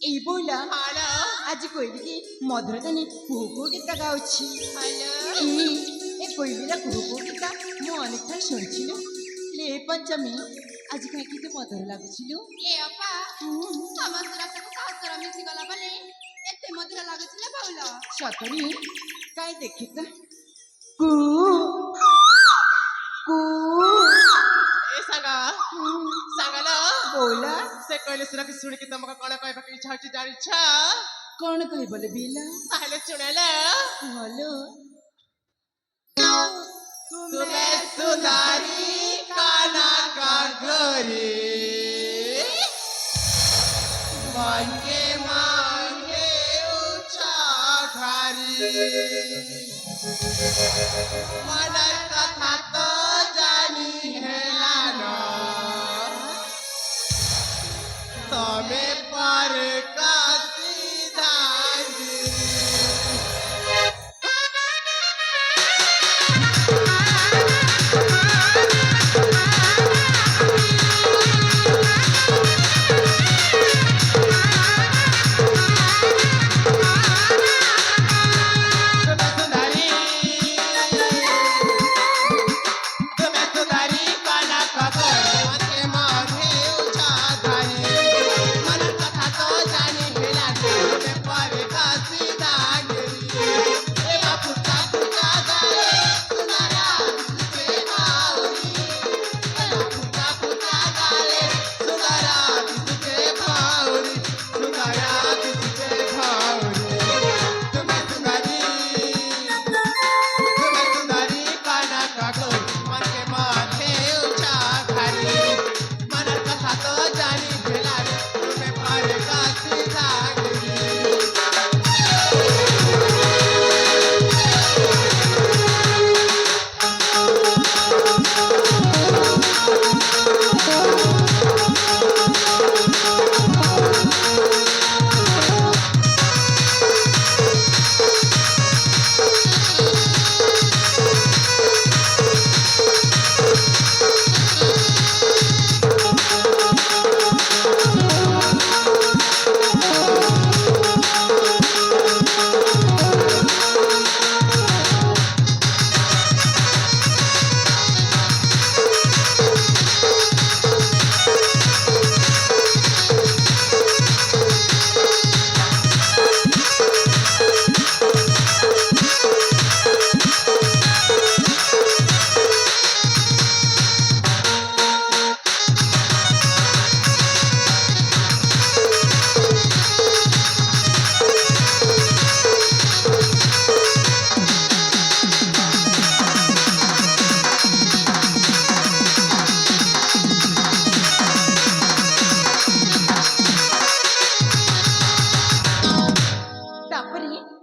এই বইলা হ্যালো আজ কইলি কি মধুরদানি কুহু গীত গাଉଛି হ্যালো এ কইলিরা কুহু গীত ମୁଁ ଅନେକ ଥର ଶୁଣିছিলୁ ଲେ ପଞ୍ଚମୀ ଆଜି କାହିଁକି ତୁ ମଧୁର ଲାଗୁছিଲୁ ଏ ଅପା ସମସ୍ତ ରାସ୍ତାକୁ କାହା ମିଶିଗଲା ବୋଲି ଏତେ ମଧୁର ଲାଗୁଥିଲା ଭାଉଲ ସତରୀ କାହିଁ ଦେଖି ତ କୁ କୁ ଏ ସାଙ୍ଗଲ ବୋଲା ସେ କହିଲେ ସେଟାକୁ ଶୁଣିକି ତମକୁ କଣ କହିବାକୁ ଇଚ୍ଛା ହଉଛି ଜାଣିଛ କଣ କହିବଲେ ବିଲା ତାହେଲେ ଶୁଣେଲ ହଲୋ ତୁମେ ସୁନାରୀ କାନା କାଗରେ মনকে মানকে উচ্চা ঘারি মনের কথা তো জানি হেলা না তবে পরে কাশি ধারি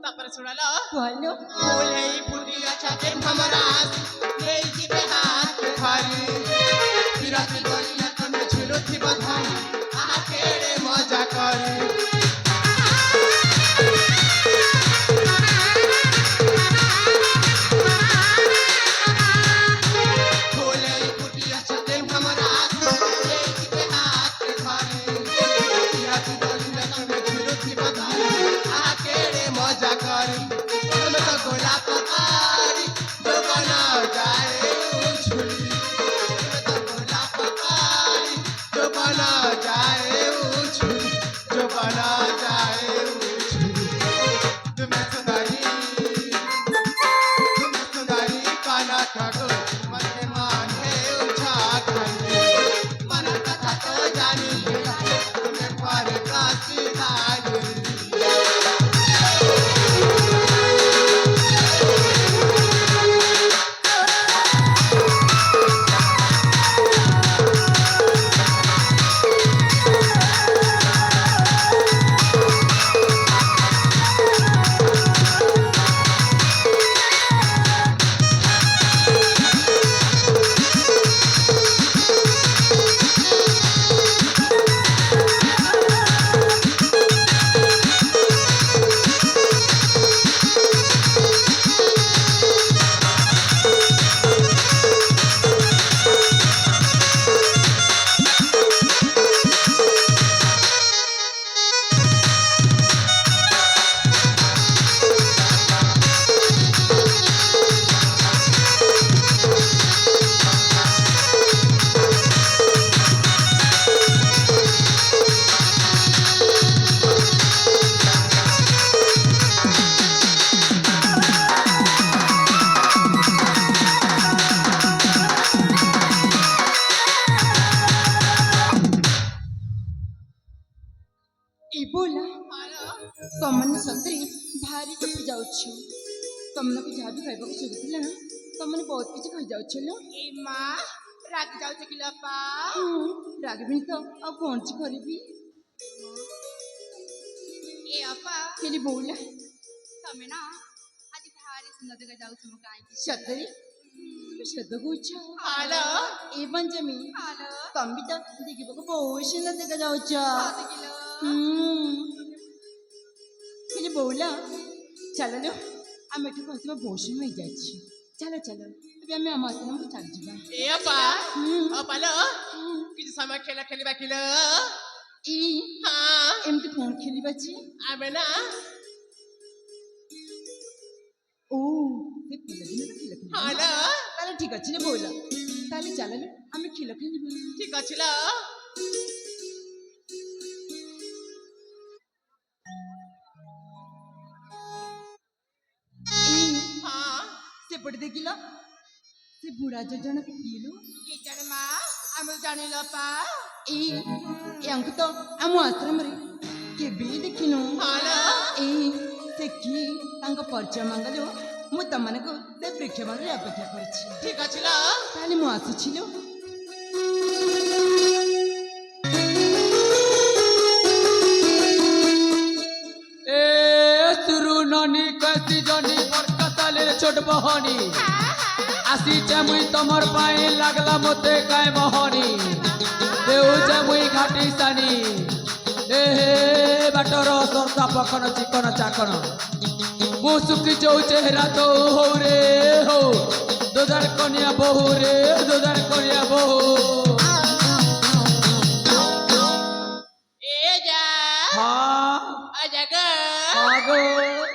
তারপরে শোনালো হলো ফুল এই ফুটিয়া ছাতে ভমরাস এই জিবে হাত ধরি বিরাট গলিয়া তনে ঝুলুথিব ধন আহা কেড়ে মজা করি ফুল এই ফুটিয়া ছাতে ভমরাস এই জিবে হাত ধরি বিরাট গলিয়া তনে ঝুলুথিব ধন আহা কেড়ে মজা করি हम तो गोलाप कारी जो बना जाए उछली हम तो गोलाप कारी जो बना जाए उछली जो बना जाए उछली तुम्हें सुंदरी काना कागो मन के माने उछा खंडी मन कथा तो जानी तुम्हें पर काशी धारी ତମମାନଙ୍କୁ ଯାହା ବି ଖାଇବାକୁ ଶୁଭୁଥିଲା ନା ତମମାନେ ବହୁତ କିଛି ଖାଇଯାଉଛ ଲୋ। ଏ ମା ରାଗି ଯାଉଛ କି ଲୋପା? ରାଗିବିନି ତ ଆଉ କଣ ଜି କରିବି। ଏ ଅପା ହେଲି ବୋଉଲା ତମେ ନା ଆଜି ଭାରି ସୁନ୍ଦର ଦେଖା ଯାଉଛ ମୁଁ କାହିଁକି? ସତରେ তুমি সত্য কইছ। ହ୍ୟାଲୋ এই পঞ্চমী ହ୍ୟାଲୋ ତମେ ବି ତ ଦେଖିବାକୁ ବହୁତ ସୁନ୍ଦର ଦେଖା ଯାଉଛ। ସତ କିଲୋ? ହେଲେ ବୋଉଲା ଚାଲ ଲୋ ଆମେ ଏଠୁ ବସିବା ବହୁତ ସମୟ ହେଇଯାଇଛି। ଚାଲ ଚାଲ ଏବେ ଆମେ ଆମ ଆଶ୍ରମକୁ ଚାଲିଯିବା। ଏ ଅପା ଅପାଲୋ କିଛି ସମୟ ଖେଳ ଖେଳିବା କିଲୋ? ଏଇ ହଁ ଏମିତି କଣ ଖେଳିବା ଯେ? ଆମେ ନା ଓ ସେ ପିଲାଦିନର ଖେଳ ଖେଳିବା। ହ୍ୟାଲୋ ତାହେଲେ ଠିକ ଅଛି ଲୋ ବୋଉଲା ତାହେଲେ ଚାଲ ଲୋ ଆମେ ଖେଳ ଖେଳିବା। ଠିକ ଅଛି ଲୋ। ହଁ ସେପଟେ ଦେଖିଲ ସେ ବୁଢା ଯୋଜନା କିଲୋ। କିଏ ଜାଣେ ମା ଆମେ ଜାଣିଲ ଅପା। ୟାଙ୍କୁ ତ ଆମ ଆଶ୍ରମରେ କେବେ ଦେଖିନୁ। ହ୍ୟାଲୋ ଏଇ ସେ କିଏ ତାଙ୍କ ପରିଚୟ ମଙ୍ଗଲ ମୁଁ ତମମାନଙ୍କୁ ସେ ପ୍ରେକ୍ଷାଳୟରେ ଅପେକ୍ଷା କରିଛି। ଠିକ ଅଛି ଲୋ। ତାହେଲେ ମୁଁ ଆସୁଛି ଲୋ। ননি কতি জনি বরকতালের ছোট বহনি আসিছে মুই তোমার পায়ে লাগলা মতে কায় মহনি দেউছে মুই ঘাটি সানি এ বাটর সর্দা পকন চিকন চাকন মু সুখী যৌ চেহারা তো হৌ রে হৌ দোদার কনিয়া বহু রে দোদার কনিয়া বহু এ যা হ্যাঁ আজা গো আগো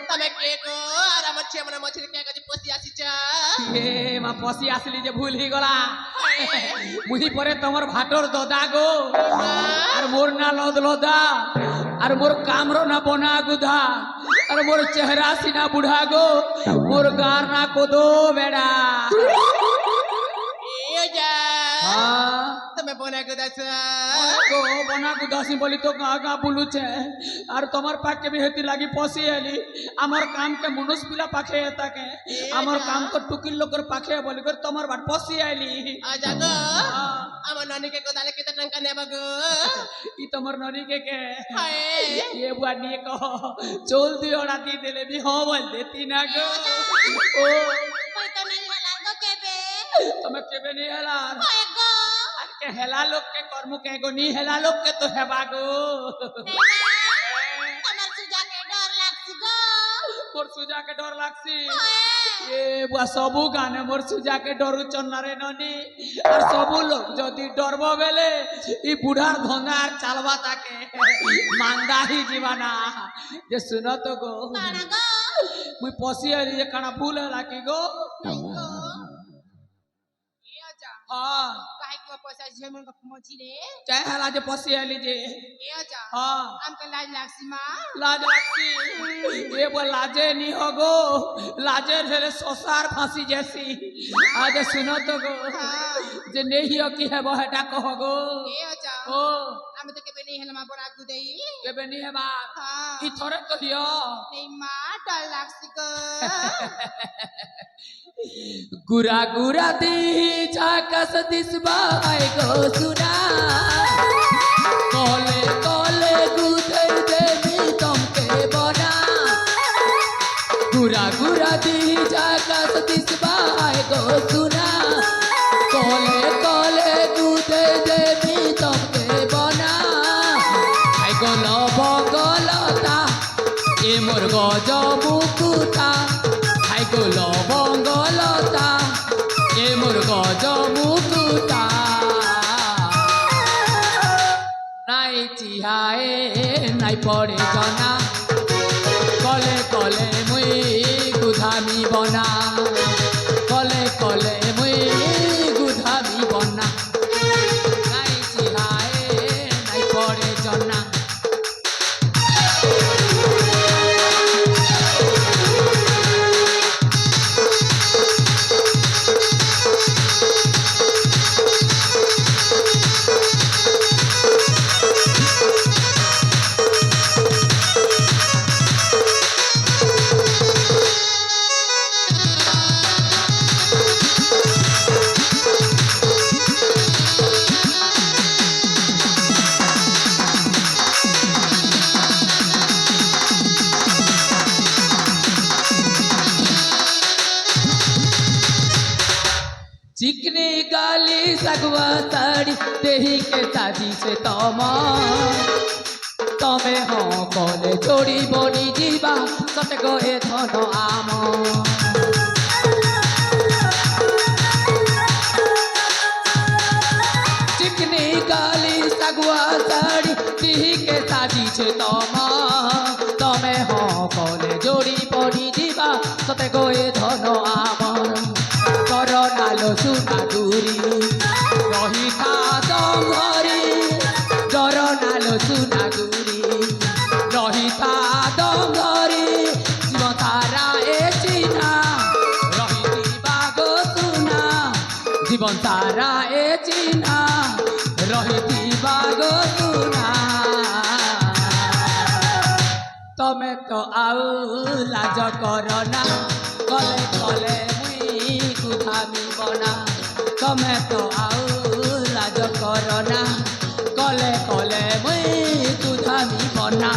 ତମେ କିଏ ଗୋ আর আমার ଝିଅ ମାନେ ମଝିରେ କିଏ କାଜି ପଶି ଆସିଛ? এ মা পশি আসলি যে ভুল হয়ে গলা মুহি পরে তোমার ভাটর দদা গো আর মোর না লদ লদা আর মোর কামর না বনা গুধা আর মোর চেহারা সিনা বুড়া গো মোর গার না কোদো বেড়া এ যা হ্যাঁ তুমি বনে গুদাছ গো বনা গুদাসি বলি তো গা গা বুলুছে আর তোমার পাকে भी হেতি লাগি পশি এলি আমার কাম কে মনুষ পিলা পাখে তাকে আমার কাম তো টুকিল লোকের পাখে বলি করে তোমার বাট পশি আইলি আজা গো আমার ননীকে গোদালে কেতে টঙ্কা নেব গো? ই তোমার ননি के হায় ये बुआ नहीं कहो चोल दी ओड़ा दी देले भी हाँ बोल देती ना गो ओ কই তো নাই হলার গো কেবে तुम्हें केबे नहीं हला কই গো आज के हेला लोग के कर्म के गो नहीं हेला लोग के तो हेबा गो তোমার সুজাকে ডর লাগছে গো मोर सुजा के डर लागसी ये बुआ सबू गाने मोर सुजा के डरू चन्ना रे ननी और सबू लोग जदि डरबो बेले ई बुढ़ार धंधा और चालवा ताके मांदा ही जीवाना जे सुनो तो गो কানা গো मुई पसी आली जे काना भूल हला की गो এ আজা हाँ কাहे কি পয়সা ঝিও মন মঝিরে चाहे हला जे पसी आली जे এ আজা हाँ আমকে লাজ লাগছে মা लाज लागसी ये वो लाजे नहीं हो गो लाजे ढेरे सोसार फांसी जैसी आज सुनो तो गो जे नहीं हो की है वो हटा कहो गो এ আজা ओ আমি তো কেবে নেই হলাম বড় গুদেই के बे नहीं है बात হ্যাঁ ई थोड़े तो हियो নেই মা ডর লাগছে গো गुरा गुरा दी झाकस दिसबा है गो सुना कोले कोले गुदर देवी तुमके बना गुरा गुरा दी झाकस दिसबा है गो सुना कोले कोले गुदर देवी तुमके बना है गोलो बगलता ए मोर गज मुकुता हाय गोलो बंगलता ए मोर गज मुकुता নাই চিহায়ে নাই পড়ে জনা কলে কলে মুই গুধামি বনা কলে কলে মুই গুধামি বনা নাই চিহায়ে নাই পড়ে জনা चिकनी गाली सगवा साड़ी देही के साजी से तमे हो कले जोड़ी बनी जीवा सत गए धन आम चिकनी गाली सगवा साड़ी देही के साजी से तमे हो कले जोड़ी बनी जीवा सत गए धन आम करनालो सुना दूरी रही था डरी करनालो सुना दूरी रही था डरी जीवन तारा ए चिन्हा रही बागो सुना जीवन तारा ए चिन्हा रही बागो सुना तमे तो आउ लाज करना कले कले कुधामी बना तमे तो आउ लाज करना कले कले मुई कुधामी बना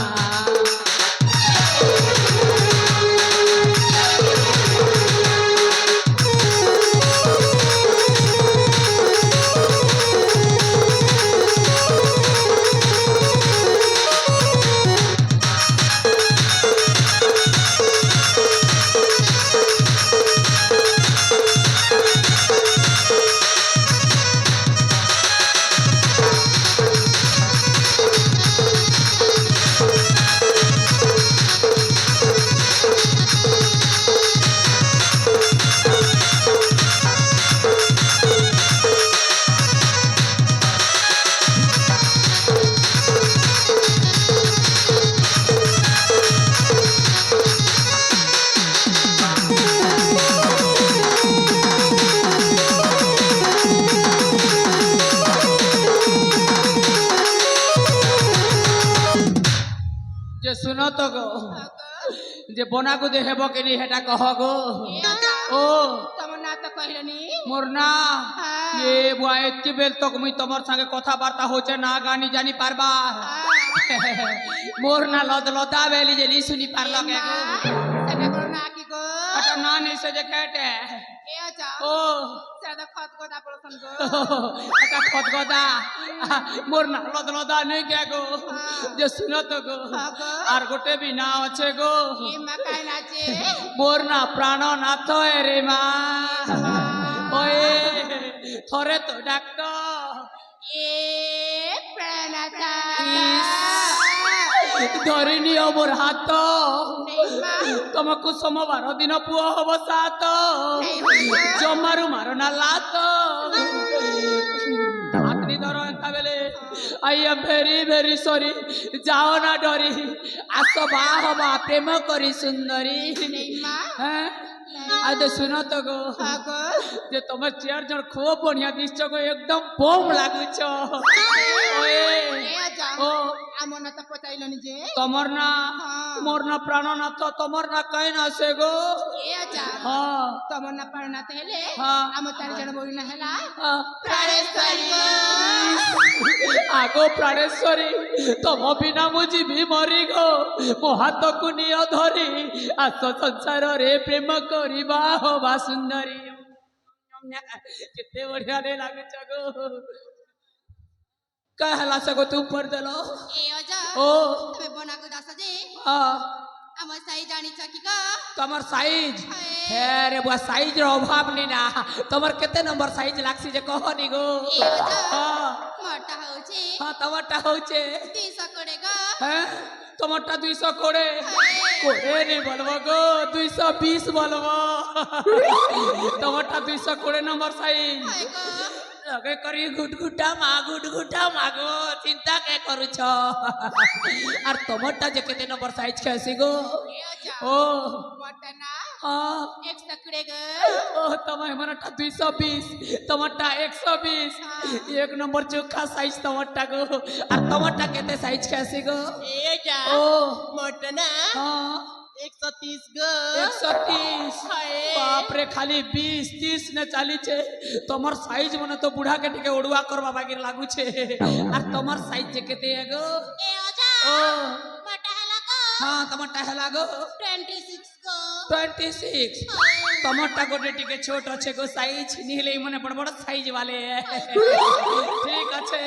जे सुनो तो गो जे बना को दे हेबो के नी हेटा कह गो ओ तम ना तो कहलनी मोर ना ये बुआ एत्ती बेल तक मुई तमर संगे कथा बार्ता होचे ना गानी जानी पारबा मोर ना लद लदा बेली जे नी सुनी पारलो के गो सने को ना की गो अटा ना नहीं से जे कहते ए जा ओ सदा खत को दा पड़सन गो अटा खत गदा मोर ना लद लदा नहीं के गो जे सुनो तो गो आर गोटे भी ना আছে गो ए मकाई नाचे मोर ना प्राण नाथ रे मा ओए थरे तो डाक्टर ए प्रणता धरिनी मोर हाथ तुमको सोमवार दिन पुओ हम सात जमारू मारो ना लात हाथनी धरो एंता बेले I am very very sorry जाओ ना डरी आसो बा हवा प्रेम करी सुंदरी हैं आज सुनो तो गो जे तुम चार जन खूब बढ़िया दिसछ गो एकदम बम लागुछ ओए ओ আমন তো পচাইলনি যে तमर ना मोर ना प्राण ना तो तमर ना कहीं ना से गो ए जा हाँ तमन ना पड़ना तेले हाँ आम चार जन बोली ना हैला हाँ प्राणेश्वरी आगो प्राणेश्वरी तुम बिना मुझी भी मरी गो मो हाथ को नियो धरी आस संसार रे प्रेम करिबा होबा सुंदरी कितने बढ़िया ने लागुछ गो कहला सगो तू पर देलो ए अजा ओ तमे बना को दास जे हाँ आम साई जानी छकी का तमर साइज हे रे बुआ साइज रो अभाव नहीं ना तमर केते नंबर साइज लागसी जे कहनी गो ए अजा हाँ मोटा होचे हाँ तमरटा होचे 300 करेगा हैं तमरटा 200 कोड़े कोड़े नहीं बोलबो गो 220 बोलबो तमरटा 200 कोड़े नंबर साइज हाय का लगे करी गुटगुटा मागो चिंता के करूछ और तमरटा जे केते नंबर साइज कैसी गो ए अजा ओ मोटा ना हाँ 100 करेगा ओ तमय मनटा 220 तमटा 120 एक नंबर चोखा साइज तमटा गो और तमटा केते साइज कैसे गो ए जा ओ मोटा ना हाँ 130 गो 130 हाय बाप रे खाली 20-30 ने चाली छे तमर साइज मने तो बुढ़ा के टिके उड़वा करबा बागिर लागू छे और तमर साइज जे केते है गो ए अजा ओ मोटा हला को हाँ तमटा है लागो 26 को 26 ତମରଟା ଗୋଟେ ଟିକେ ଛୋଟ ଅଛେ ଗো ସାଇଜ ନିହେଲେ ମାନେ ବଡ଼ ବଡ଼ ସାଇଜ वाले ଠିକ ଅଛେ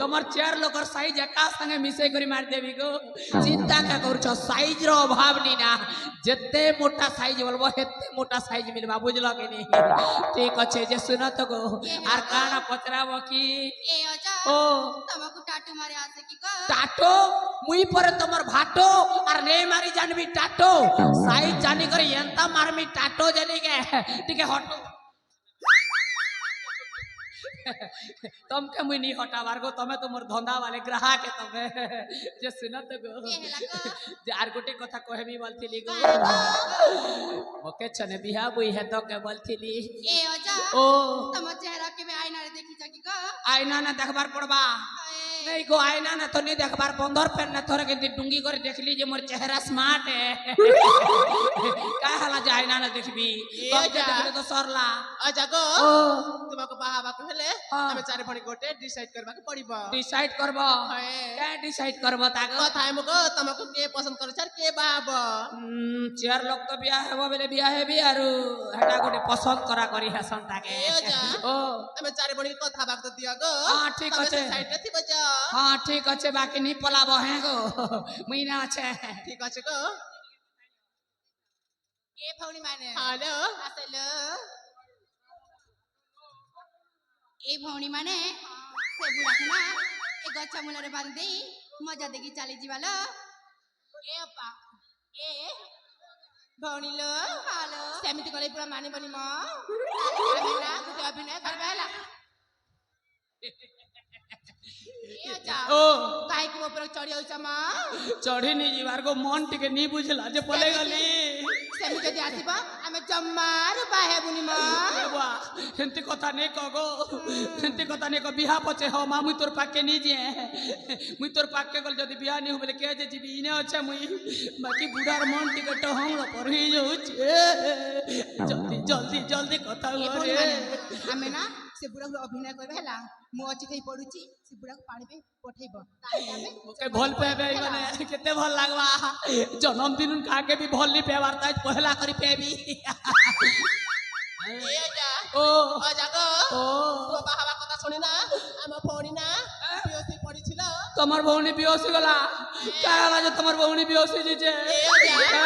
ତମର ଚାର ଲୋକର ସାଇଜ ଏକା ସାଙ୍ଗେ ମିଶେଇ କରି ମାରି ଦେବି ଗো ଚିନ୍ତା କା କରୁଛ ସାଇଜ ର ଅଭାବ ନି ନା ଯେତେ ମୋଟା ସାଇଜ ବୋଲବ ହେତେ ମୋଟା ସାଇଜ ମିଲବା ବୁଝଲ କି ନି ଠିକ ଅଛେ ଯେ ସୁନ ତ ଗो ଆର କାଣା ପଚରାବ କି ए अजा ଓ तमको टाटू मारे आसे की को टाटो मुई पर तमर भाटो और ने मारी जानबी टाटो साइज जानी करे एंता मारमी टाटो जानी के ठीक है हटो तुमके मुई नहीं हटावार गो तमे तो मोर धंधा वाले ग्राहक है तमे जे सुनत गो ए हेला को जे आर गोटे कथा कहबी बोलथिली गो ओके छने बिहा बुई है तो के बोलथिली ए अजा ओ तम चेहरा के में आईना रे देखी जा की को आईना ना देखबार पड़बा ए नहीं गो आईना ना तो नहीं देखबार बंदर पेन ना थोड़े के डुंगी करे देख लीजिए मोर चेहरा स्मार्ट है का हला जे आईना ना देखबी ए कब जा। देखले तो सरला अजा गो ओ तुमको बाहाबा कहले हाँ। हमें चार भणी गोटे डिसाइड करबा के पड़िबो डिसाइड करबो है क्या डिसाइड करबो तागो कथा है मको तुमको के पसंद करे छर के बाहाबो चार लोग तो बिया हेबो बेले बिया हेबी आरु हेटा गोटे पसंद करा करी हसन ताके ए जा। ओ हमें चार भणी कथा बाक तो दिया गो हाँ, ठीक तमे अच्छे। साइड रे थिबो जा हां ठीक अच्छे बाकी नहीं पलाबो है गो महीना अच्छे ठीक আছে গো ए भौनी माने हेलो आसेलो ए भौनी माने से बुढ़ा ना ए गच्चा मुलरे बांध देई मजा देखी चली जीवालो ए अपा ए भौनी लो हालो सेमिति करे पूरा माने बनी म ना गुटे अभिनय करबे हला ए अजा ओ काहे के ऊपर चढ़ी आउछ म चढ़ी नहीं जीवार को मन टिके नहीं बुझला जे पले गली सेमिति जदी आसीबा हमें जम्मार बाहे बुनी म एबा हेंती कथा नहीं कगो हेंती कथा नहीं क बिहा पचे हो मा मुई तोर पाके नहीं जे मुई तोर पाके गल जदी बिहा नहीं होबले के जे जीबी इने अच्छा मुई बाकी बुढ़ार मन टिके तो हम लो पर ही जाउछे जल्दी जल्दी जल्दी कथा ए हो भौनी रे माने हमें ना से बुढ़ा को अभिनय करबे हला मु अछि कहि पडुची से बुढ़ा को पानी पे पठेबो ताई हमें ओके भल पेबे माने केते भल लागवा जन्मदिन खा के भी भल नहीं पेवार ताज पहला करी पेबी ए जा ओ अजा गो ओ তো বাহাবা কথা শুনি না আমার ফোনি না পিওসি পড়িছিল তোমার বউনি বিয়োসি গলা কালা যে তোমার বউনি বিয়োসি জিছে এ যা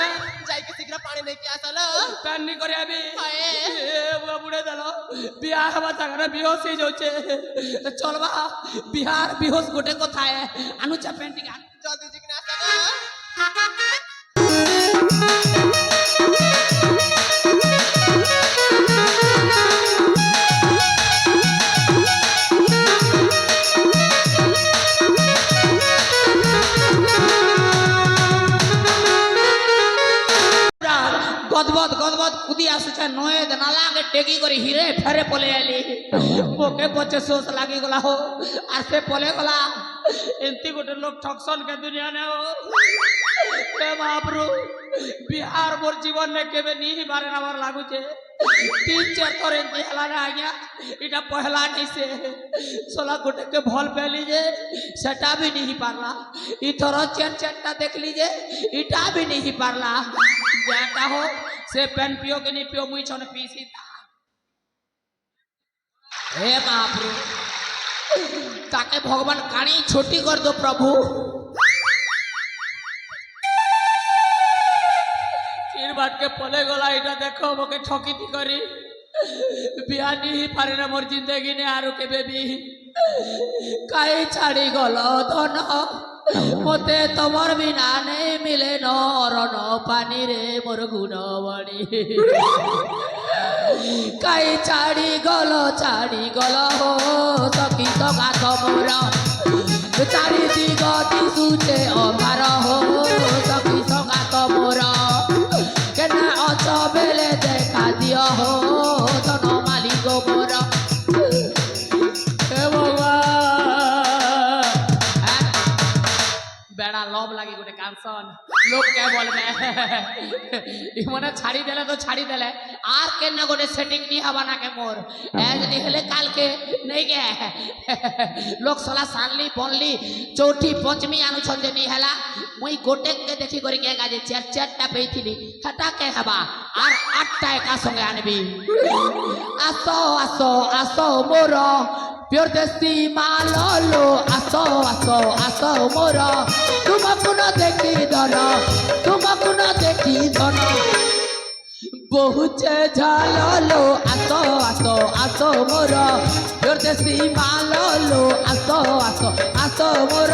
যাইকে শীঘ্র পানি নেকি আসলো কান্নি করে আবি হায়। এ বুয়া বুড়ে দল বিয়া হবা তাগরে বিয়োসি যাচ্ছে চলবা বিহার বিহোস গোটে কথায় আনু চাপেন্টি গান জলদি জিগনা আসলো গদবদ গদবদ কুদি আসুছে নয়ে নালা কে টেকি করে হিরে ফেরে পলে আলি ওকে পছে সোস লাগি গলা হো আর সে পলে গলা এমতি গোটে লোক ঠকসন के दुनिया ने हो ए महाप्रभु बिहार मोर जीवन में केबे नहीं बारे नवर लागू छे तीन चार थोर एमती हला ना आज्ञा इटा पहला नहीं से सोला गोटे के भल पे लीजे सेटा भी नहीं पारला ई थोर चार चारटा देख लीजे इटा भी नहीं पारला बेटा हो से पेन पियो के नहीं पियो मुई छन पीसी ता हे महाप्रभु ताके भगवान कानी छोटी कर दो प्रभु फिर बात के पले गला इटा देखो मोके ठकी थी करी बिया नहीं पारे ना मोर जिंदगी ने आरो के बेबी काई छाड़ी गलो धन मते तमर बिना नहीं मिले नरन पानी रे मोर गुणवणी काई छाड़ी गलो हो सखी सगा तमर चारि दिग दिशुचे अभार हो सखी सगा तमर केना अच बेले देखा दियो हो धन मालिक मोर हे भगवान बेड़ा लव लागी गोटे कांसन লোক কে বলবে মানে ছাড়ি দেলে তো ছাড়ি দেলে আর কেন গোটে সেটিং নি হবা না কে মোর এজ নি হলে কালকে নেই গে লোক সলা সানলি বনলি চৌঠি পঞ্চমী আনুছন যে নি হেলা মুই গোটে কে দেখি করি কে গাজে চারটা পেইছিলি হেটা কে হবা আর আটটা একা সঙ্গে আনবি আসো আসো আসো মোর प्योर देसी मालो आसो आसो आसो मोर तुमको न देखी धन तुमको न देखी धन बहुचे झालो आसो आसो आसो मोर प्योर देसी मालो आसो आसो आसो मोर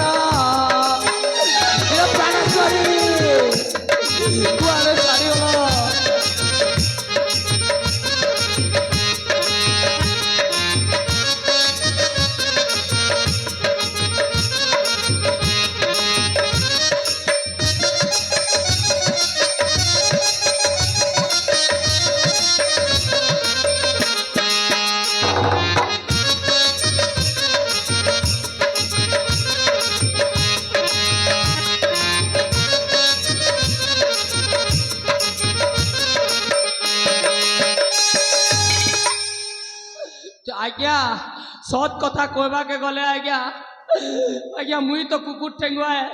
प्राणेश्वरी कुआरे सारी आज्ञा सत कथा कहवा के गले आज्ञा आज्ञा मुई तो कुकुर ठेंगुआ है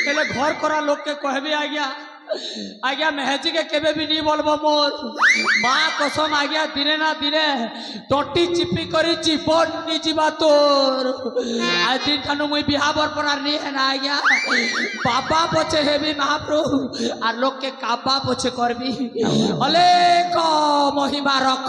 हेले घर करा लोग के कहबे आज्ञा आज्ञा मेहजी के केबे भी नहीं बोलबो मोर माँ कसम आज्ञा दिने ना दिने टटी चिपी करी जीवन नी जीवा तोर आज दिन ठानु मुई बिहा बरपनार नहीं है ना आज्ञा बाबा पछे हेबी महाप्रभु और लोग के काबा पछे करबी अले को महिमा रख